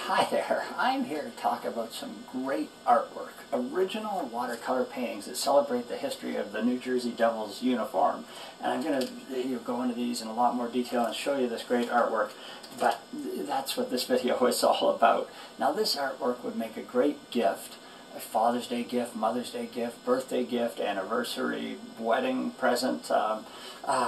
Hi there, I'm here to talk about some great artwork, original watercolor paintings that celebrate the history of the New Jersey Devils uniform. And I'm going to go into these in a lot more detail and show you this great artwork, but that's what this video is all about. Now this artwork would make a great gift, a Father's Day gift, Mother's Day gift, birthday gift, anniversary, wedding present,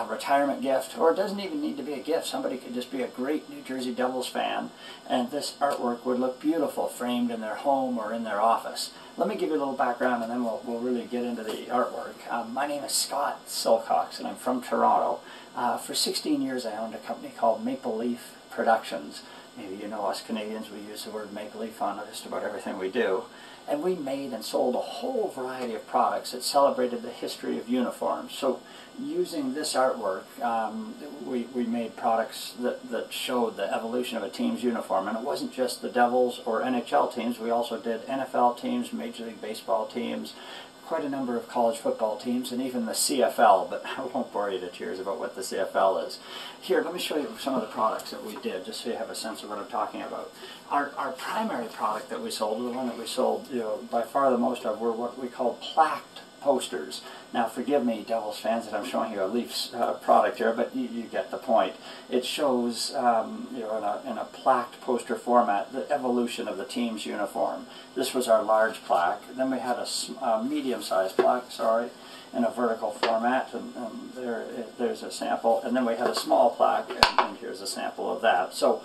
retirement gift, or it doesn't even need to be a gift. Somebody could just be a great New Jersey Devils fan, and this artwork would look beautiful framed in their home or in their office. Let me give you a little background and then we'll really get into the artwork. My name is Scott Silcox and I'm from Toronto. For 16 years I owned a company called Maple Leaf Productions. Maybe you know us Canadians, we use the word maple leaf on just about everything we do. And we made and sold a whole variety of products that celebrated the history of uniforms. So using this artwork, we made products that showed the evolution of a team's uniform. And it wasn't just the Devils or NHL teams, we also did NFL teams, Major League Baseball teams, quite a number of college football teams, and even the CFL, but I won't bore you to tears about what the CFL is. Here, let me show you some of the products that we did, just so you have a sense of what I'm talking about. Our primary product that we sold, the one that we sold by far the most of, were what we call plaqued posters. Now forgive me, Devils fans, that I'm showing you a Leafs product here, but you get the point. It shows in a plaqued poster format the evolution of the team's uniform. This was our large plaque. Then we had a medium-sized plaque, in a vertical format, and there's a sample. And then we had a small plaque, and here's a sample of that. So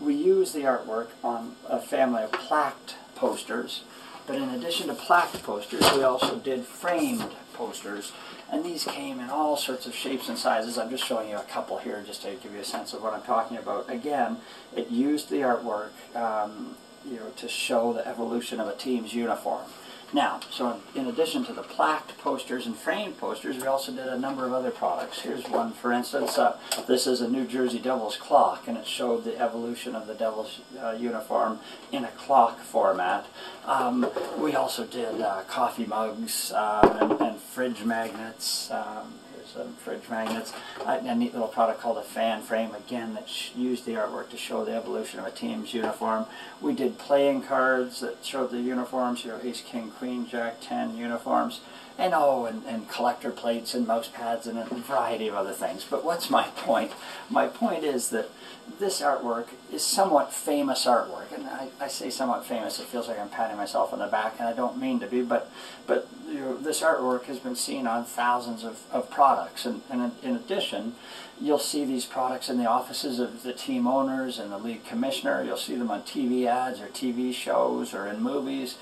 we used the artwork on a family of plaqued posters. But in addition to plaqued posters, we also did framed posters, and these came in all sorts of shapes and sizes. I'm just showing you a couple here just to give you a sense of what I'm talking about. Again, it used the artwork to show the evolution of a team's uniform. Now, so in addition to the plaqued posters and framed posters, we also did a number of other products. Here's one, for instance. This is a New Jersey Devils clock, and it showed the evolution of the Devils uniform in a clock format. We also did coffee mugs and fridge magnets. Here's some fridge magnets. A neat little product called a fan frame, again, that used the artwork to show the evolution of a team's uniform. We did playing cards that showed the uniforms, ace, king, queen, jack, 10 uniforms, and collector plates and mouse pads and a variety of other things. But what's my point? My point is that this artwork is somewhat famous artwork, and I say somewhat famous. It feels like I'm patting myself on the back, and I don't mean to be, but this artwork has been seen on thousands of products, and in addition, you'll see these products in the offices of the team owners and the league commissioner. You'll see them on TV ads or TV shows or in movies.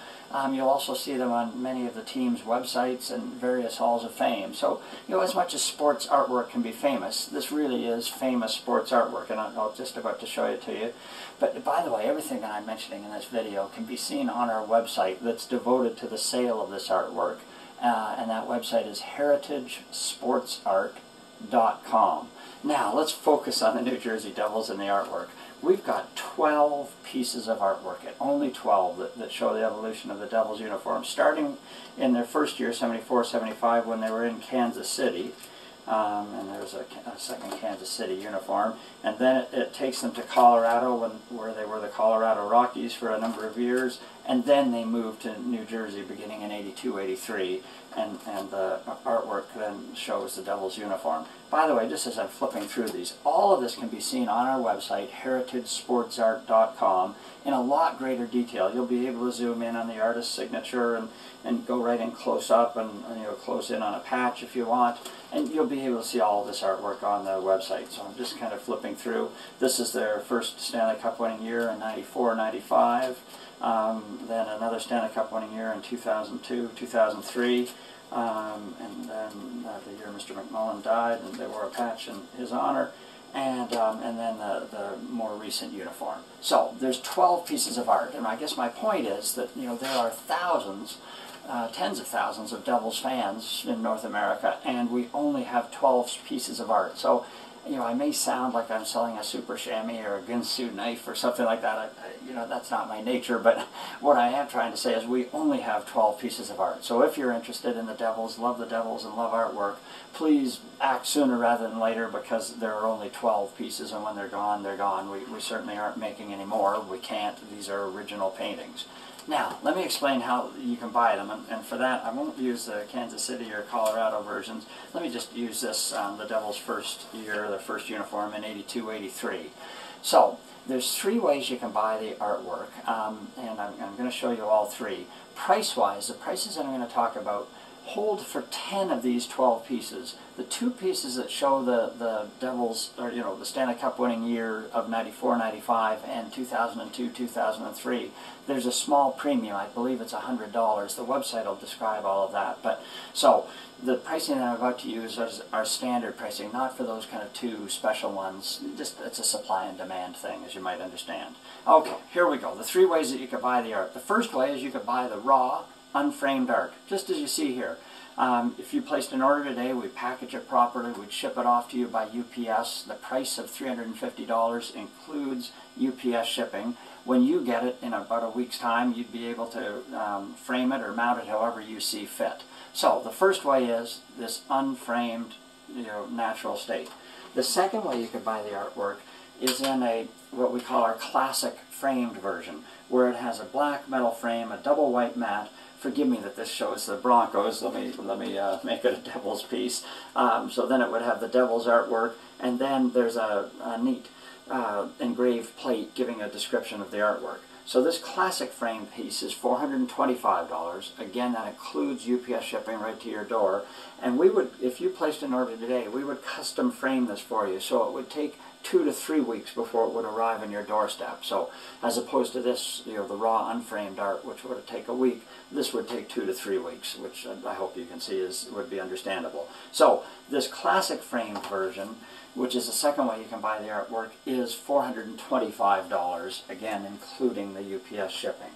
You'll also see them on many of the team's websites and various halls of fame. So, as much as sports artwork can be famous, this really is famous sports artwork, and I'm just about to show it to you. But by the way, everything that I'm mentioning in this video can be seen on our website that's devoted to the sale of this artwork, and that website is heritagesportsart.com. Now, let's focus on the New Jersey Devils and the artwork. We've got 12 pieces of artwork, only 12, that show the evolution of the Devils uniform, starting in their first year, 74-75, when they were in Kansas City. And there's a second Kansas City uniform. And then it takes them to Colorado, where they were the Colorado Rockies for a number of years. And then they moved to New Jersey beginning in 82-83. And the artwork then shows the Devils uniform. By the way, just as I'm flipping through these, all of this can be seen on our website, heritagesportsart.com, in a lot greater detail. You'll be able to zoom in on the artist's signature and go right in close up and close in on a patch if you want. And you'll be able to see all of this artwork on the website. So I'm just kind of flipping through. This is their first Stanley Cup winning year in 94-95. Then another Stanley Cup winning year in 2002, 2003. And then the year Mr. McMullen died, and they wore a patch in his honor. And then the more recent uniform. So there's 12 pieces of art, and I guess my point is that there are thousands, tens of thousands of Devils fans in North America, and we only have 12 pieces of art. So you know, I may sound like I'm selling a super chamois or a Ginsu knife or something like that. You know, that's not my nature, but what I am trying to say is we only have 12 pieces of art. So if you're interested in the Devils, love the Devils, and love artwork, please act sooner rather than later, because there are only 12 pieces, and when they're gone, they're gone. We certainly aren't making any more. We can't. These are original paintings. Now, let me explain how you can buy them, and for that, I won't use the Kansas City or Colorado versions. Let me just use this, the Devils' first year, their first uniform in 82-83. So, there's 3 ways you can buy the artwork, and I'm going to show you all 3. Price-wise, the prices that I'm going to talk about hold for 10 of these 12 pieces. The 2 pieces that show the Devils, or you know, the Stanley Cup winning year of 94-95 and 2002-2003, there's a small premium. I believe it's $100. The website will describe all of that. But so the pricing that I'm about to use is our standard pricing, not for those kind of 2 special ones. Just it's a supply and demand thing, as you might understand. Okay, here we go. The 3 ways that you could buy the art. The first way is you could buy the raw, unframed art, just as you see here. If you placed an order today, we'd package it properly, we'd ship it off to you by UPS. The price of $350 includes UPS shipping. When you get it in about a week's time, you'd be able to frame it or mount it however you see fit. So the first way is this unframed, you know, natural state. The second way you could buy the artwork is in a what we call our classic framed version, where it has a black metal frame, a double white mat. Forgive me that this shows the Broncos. Let me make it a Devils piece. So then it would have the Devils artwork, and then there's a neat engraved plate giving a description of the artwork. So this classic frame piece is $425. Again, that includes UPS shipping right to your door. And we would, if you placed an order today, we would custom frame this for you. So it would take 2 to 3 weeks before it would arrive on your doorstep. So as opposed to this, you know, the raw unframed art, which would take a week, this would take 2 to 3 weeks, which I hope you can see would be understandable. So this classic framed version, which is the second way you can buy the artwork, is $425, again including the UPS shipping.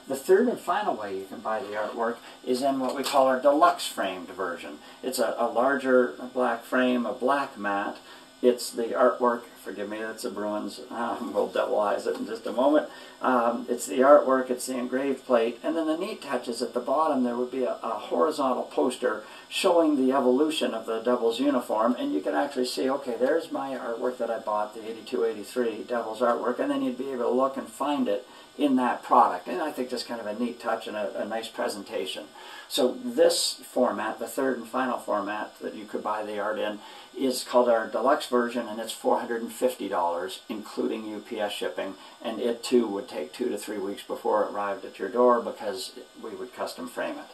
The third and final way you can buy the artwork is in what we call our deluxe framed version. It's a larger black frame, a black mat. It's the artwork, forgive me, it's the Bruins, we'll devilize it in just a moment. It's the artwork, it's the engraved plate, and then the neat touch is at the bottom there would be a horizontal poster showing the evolution of the Devils uniform, and you can actually see, okay, there's my artwork that I bought, the 82-83 Devils artwork, and then you'd be able to look and find it in that product. And I think just kind of a neat touch and a nice presentation. So this format, the third and final format that you could buy the art in, is called our deluxe version, and it's $450, including UPS shipping, and it too would take 2 to 3 weeks before it arrived at your door because we would custom frame it.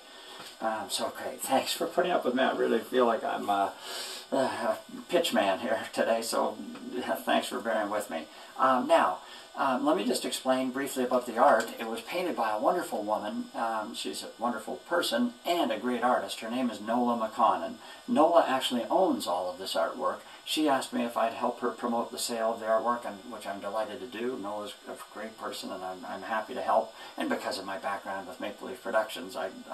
So okay, thanks for putting up with me. I really feel like I'm a pitch man here today, so thanks for bearing with me. Let me just explain briefly about the art. It was painted by a wonderful woman. She's a wonderful person and a great artist. Her name is Nola McConnon. Nola actually owns all of this artwork. She asked me if I'd help her promote the sale of the artwork, which I'm delighted to do. Nola's a great person, and I'm happy to help. And because of my background with Maple Leaf Productions, I'm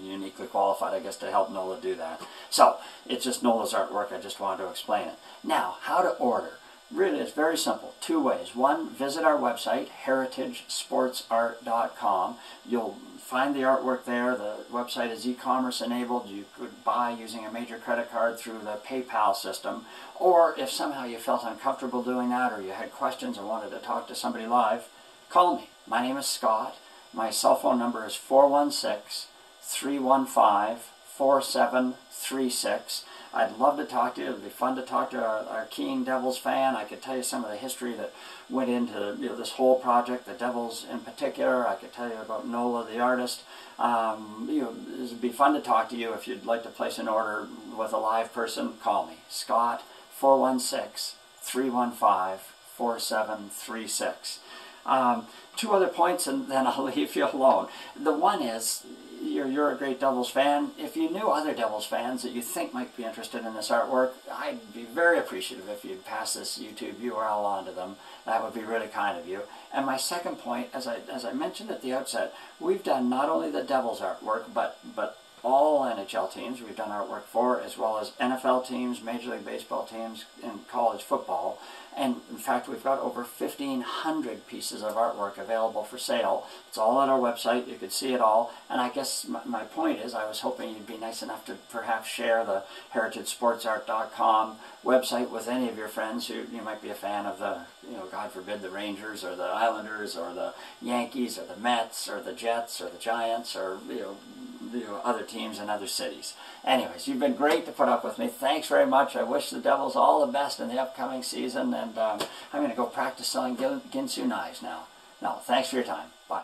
uniquely qualified, I guess, to help Nola do that. So, it's just Nola's artwork. I just wanted to explain it. Now, how to order. Really, it's very simple. 2 ways. One, visit our website, heritagesportsart.com. You'll find the artwork there. The website is e-commerce enabled. You could buy using a major credit card through the PayPal system. Or if somehow you felt uncomfortable doing that, or you had questions or wanted to talk to somebody live, call me. My name is Scott. My cell phone number is 416-315-4736. I'd love to talk to you. It would be fun to talk to our keen Devils fan. I could tell you some of the history that went into this whole project, the Devils in particular. I could tell you about Nola, the artist. It would be fun to talk to you. If you'd like to place an order with a live person, call me. Scott, 416-315-4736. 2 other points, and then I'll leave you alone. The one is, you're a great Devils fan. If you knew other Devils fans that you think might be interested in this artwork, I'd be very appreciative if you'd pass this YouTube URL on to them. That would be really kind of you. And my second point, as I mentioned at the outset, we've done not only the Devils artwork, but all NHL teams we've done artwork for, as well as NFL teams, Major League Baseball teams, and college football. And in fact, we've got over 1,500 pieces of artwork available for sale. It's all on our website. You could see it all. And I guess my point is, I was hoping you'd be nice enough to perhaps share the heritagesportsart.com website with any of your friends who you might be a fan of the, God forbid, the Rangers or the Islanders or the Yankees or the Mets or the Jets or the Giants or other teams in other cities. Anyways, you've been great to put up with me. Thanks very much. I wish the Devils all the best in the upcoming season, and I'm going to go practice selling Ginsu knives now. No, thanks for your time. Bye.